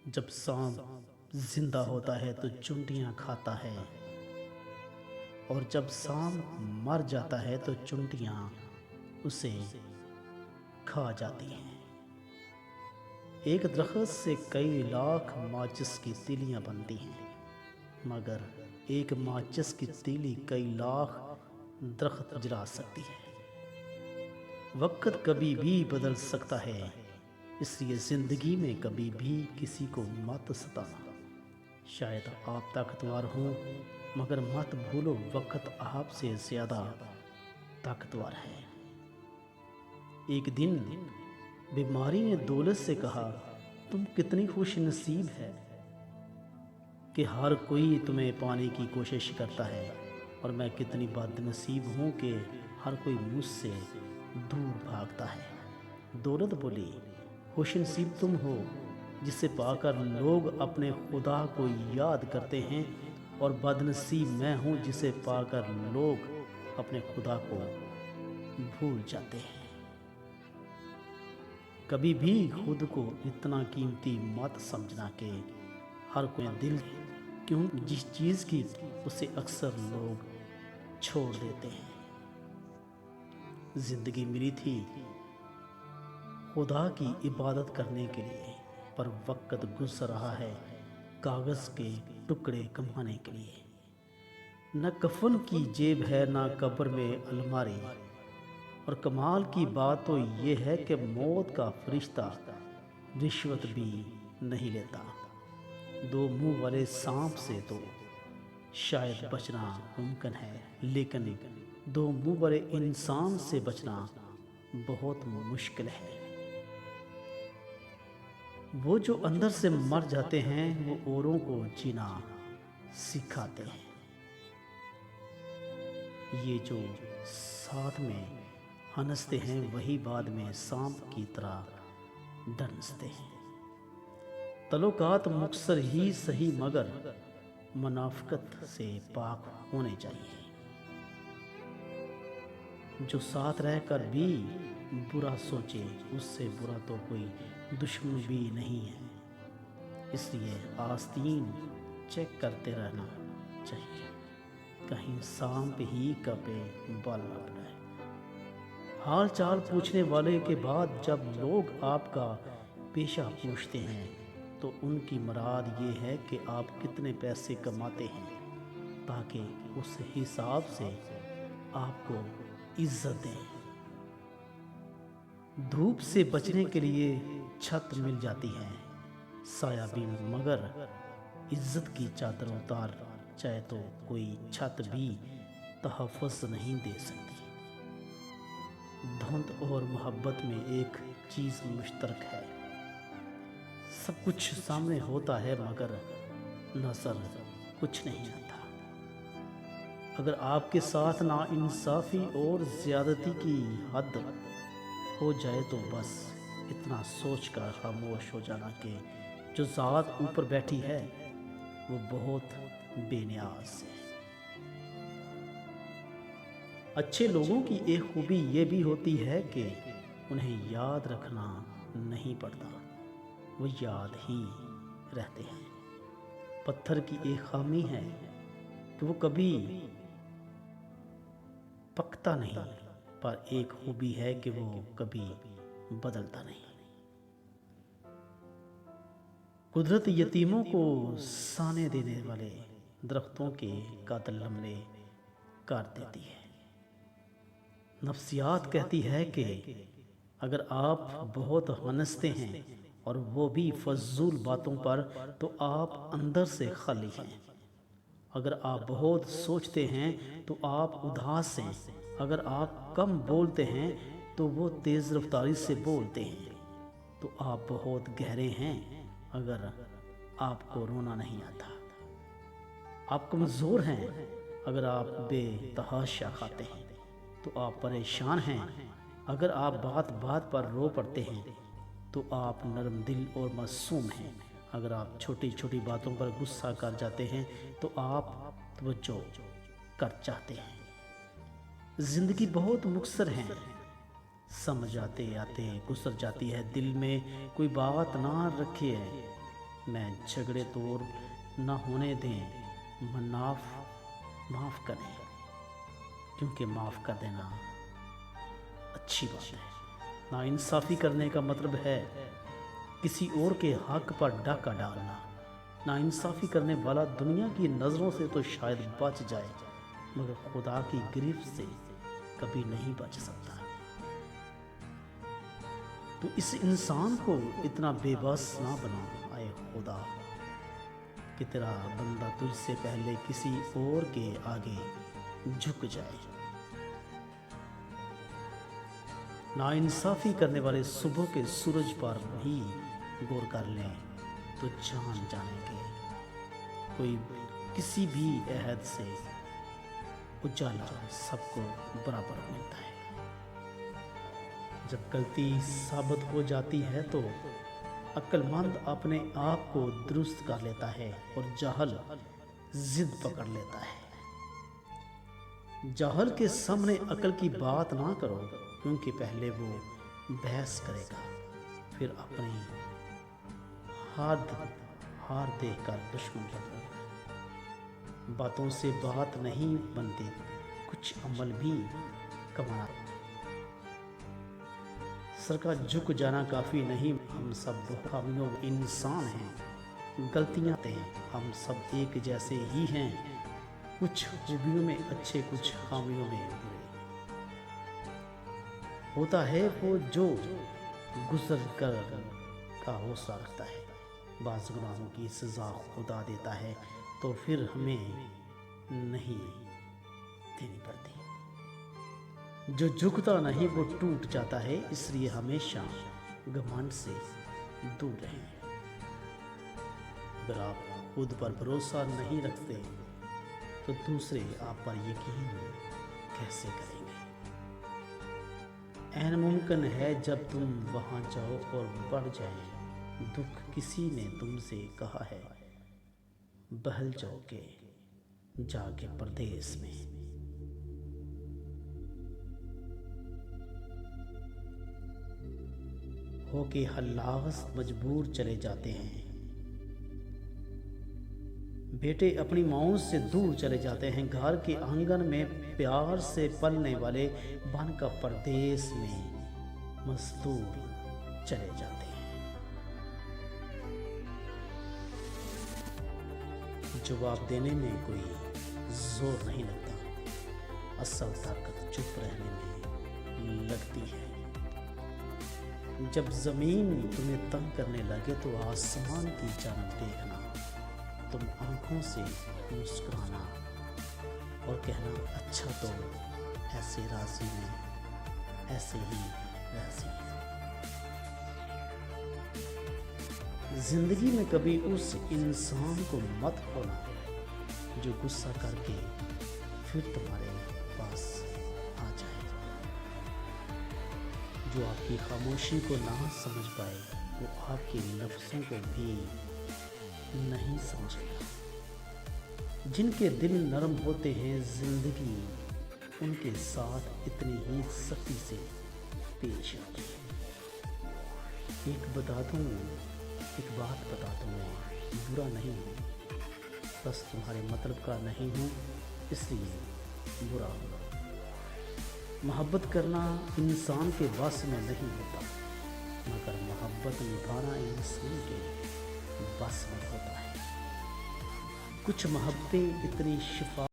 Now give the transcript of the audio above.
جب سانپ زندہ ہوتا ہے تو چونٹیاں کھاتا ہے، اور جب سانپ مر جاتا ہے تو چونٹیاں اسے کھا جاتی ہیں۔ ایک درخت سے کئی لاکھ ماچس کی تیلیاں بنتی ہیں، مگر ایک ماچس کی تیلی کئی لاکھ درخت جلا سکتی ہے۔ وقت کبھی بھی بدل سکتا ہے، اس لیے زندگی میں کبھی بھی کسی کو مت ستانا۔ شاید آپ طاقتور ہوں، مگر مت بھولو وقت آپ سے زیادہ طاقتور ہے۔ ایک دن بیماری نے دولت سے کہا، تم کتنی خوش نصیب ہے کہ ہر کوئی تمہیں پانے کی کوشش کرتا ہے، اور میں کتنی بد نصیب ہوں کہ ہر کوئی مجھ سے دور بھاگتا ہے۔ دولت بولی، خوش نصیب تم ہو جسے پا کر لوگ اپنے خدا کو یاد کرتے ہیں، اور بد نصیب میں ہوں جسے پا کر لوگ اپنے خدا کو بھول جاتے ہیں۔ کبھی بھی خود کو اتنا قیمتی مت سمجھنا کہ ہر کوئی دل کیوں جس چیز کی اسے اکثر لوگ چھوڑ دیتے ہیں۔ زندگی ملی تھی خدا کی عبادت کرنے کے لیے، پر وقت گزر رہا ہے کاغذ کے ٹکڑے کمانے کے لیے۔ نہ کفن کی جیب ہے نہ قبر میں الماری، اور کمال کی بات تو یہ ہے کہ موت کا فرشتہ رشوت بھی نہیں لیتا۔ دو منہ والے سانپ سے تو شاید بچنا ممکن ہے، لیکن دو منہ والے انسان سے بچنا بہت مشکل ہے۔ وہ جو اندر سے مر جاتے ہیں وہ اوروں کو جینا سکھاتے ہیں۔ یہ جو ساتھ میں ہنستے ہیں وہی بعد میں سانپ کی طرح ڈنستے ہیں۔ تعلقات مختصر ہی صحیح مگر منافقت سے پاک ہونے چاہیے۔ جو ساتھ رہ کر بھی برا سوچے اس سے برا تو کوئی دشمن بھی نہیں ہے۔ اس لیے آستین چیک کرتے رہنا چاہیے، کہیں سانپ ہی کا پہ بال نہ پڑے۔ حال چال پوچھنے والے کے بعد جب لوگ آپ کا پیشہ پوچھتے ہیں تو ان کی مراد یہ ہے کہ آپ کتنے پیسے کماتے ہیں، تاکہ اس حساب سے آپ کو عزت دیں۔ دھوپ سے بچنے کے لیے چھت مل جاتی ہے، سایہ بھی، مگر عزت کی چادر اتار چاہے تو کوئی چھت بھی تحفظ نہیں دے سکتی۔ دھند اور محبت میں ایک چیز مشترک ہے، سب کچھ سامنے ہوتا ہے مگر نظر کچھ نہیں آتا۔ اگر آپ کے ساتھ ناانصافی اور زیادتی کی حد ہو جائے تو بس اتنا سوچ کر خاموش ہو جانا کہ جو ذات اوپر بیٹھی ہے وہ بہت بے نیاز ہے۔ اچھے لوگوں کی ایک خوبی یہ بھی ہوتی ہے کہ انہیں یاد رکھنا نہیں پڑتا، وہ یاد ہی رہتے ہیں۔ پتھر کی ایک خامی ہے کہ وہ کبھی پکتا نہیں، پر ایک خوبی ہے کہ وہ کبھی بدلتا نہیں۔ قدرت یتیموں کو سانے دینے والے درختوں کے قاتل لمبے کر دیتی ہے۔ نفسیات کہتی ہے کہ اگر آپ بہت ہنستے ہیں اور وہ بھی فضول باتوں پر تو آپ اندر سے خالی ہیں۔ اگر آپ بہت سوچتے ہیں تو آپ اداس ہیں۔ اگر آپ کم بولتے ہیں تو وہ تیز رفتاری سے بولتے ہیں۔ تو آپ بہت گہرے ہیں اگر آپ کو رونا نہیں آتا۔ آپ کمزور ہیں اگر آپ بے تحاشا کھاتے ہیں۔ تو آپ پریشان ہیں اگر آپ بات بات پر رو پڑتے ہیں۔ تو آپ نرم دل اور معصوم ہیں۔ اگر آپ چھوٹی چھوٹی باتوں پر غصہ کر جاتے ہیں تو آپ توجہ کر چاہتے ہیں۔ زندگی بہت مختصر ہے، سمجھ آتے آتے گزر جاتی ہے۔ دل میں کوئی بات نہ رکھے میں جھگڑے توڑ نہ ہونے دیں، معاف کریں، کیونکہ معاف کر دینا اچھی بات ہے۔ ناانصافی کرنے کا مطلب ہے کسی اور کے حق پر ڈاکہ ڈالنا۔ ناانصافی کرنے والا دنیا کی نظروں سے تو شاید بچ جائے، مگر خدا کی گرفت سے کبھی نہیں بچ سکتا۔ تو اس انسان کو اتنا بے بس نہ بنا، اے خدا، کہ تیرا بندہ تجھ سے پہلے کسی اور کے آگے جھک جائے۔ ناانصافی کرنے والے صبح کے سورج پر بھی غور کر لیں تو جان جائیں گے کوئی کسی بھی عہد سے اجالا سب کو برابر ملتا ہے۔ جب غلطی ثابت ہو جاتی ہے تو عقل مند اپنے آپ کو درست کر لیتا ہے اور جاہل ضد پکڑ لیتا ہے۔ جاہل کے سامنے عقل کی بات نہ کرو، کیونکہ پہلے وہ بحث کرے گا، پھر اپنی ہار دیکھ کر دشمن بنے گا۔ باتوں سے بات نہیں بنتی، کچھ عمل بھی کمانا۔ سر کا جھک جانا کافی نہیں، ہم سب خامیوں انسان ہیں، غلطیاں ہیں، ہم سب ایک جیسے ہی ہیں، کچھ خوبیوں میں اچھے، کچھ خامیوں میں برے۔ ہوتا ہے وہ جو گزر کر کا حوصلہ رکھتا ہے۔ بعض گناہوں کی سزا خدا دیتا ہے تو پھر ہمیں نہیں دینی پڑتی۔ جو جھکتا نہیں وہ ٹوٹ جاتا ہے، اس لیے ہمیشہ گھمنڈ سے دور رہیں۔ اگر آپ خود پر بھروسہ نہیں رکھتے تو دوسرے آپ پر یقین کیسے کریں گے؟ عین ممکن ہے جب تم وہاں جاؤ اور بڑھ جائیں۔ دکھ کسی نے تم سے کہا ہے، بہل جاؤ کے جا کے پردیس میں۔ ہو کے ہلاوس مجبور چلے جاتے ہیں، بیٹے اپنی ماؤں سے دور چلے جاتے ہیں، گھر کے آنگن میں پیار سے پلنے والے بن کا پردیس میں مزدور چلے جاتے ہیں۔ جواب دینے میں کوئی زور نہیں لگتا، اصل طاقت چپ رہنے میں لگتی ہے۔ جب زمین تمہیں تنگ کرنے لگے تو آسمان کی جانب دیکھنا، تم آنکھوں سے مسکرانا اور کہنا، اچھا تو ایسے راضی میں ایسے ہی راضی۔ زندگی میں کبھی اس انسان کو مت کھونا جو غصہ کر کے پھر تمہارے پاس آ جائے۔ جو آپ کی خاموشی کو نہ سمجھ پائے وہ آپ کے لفظوں کو بھی نہیں سمجھے گا۔ جن کے دل نرم ہوتے ہیں، زندگی ان کے ساتھ اتنی ہی سختی سے پیش آتی ہے۔ ایک بات بتا دوں، میں برا نہیں ہوں، بس تمہارے مطلب کا نہیں ہوں، اس لیے برا ہوں۔ محبت کرنا انسان کے بس میں نہیں ہوتا، مگر محبت نبھانا انسان کے بس میں ہوتا ہے۔ کچھ محبتیں اتنی شفا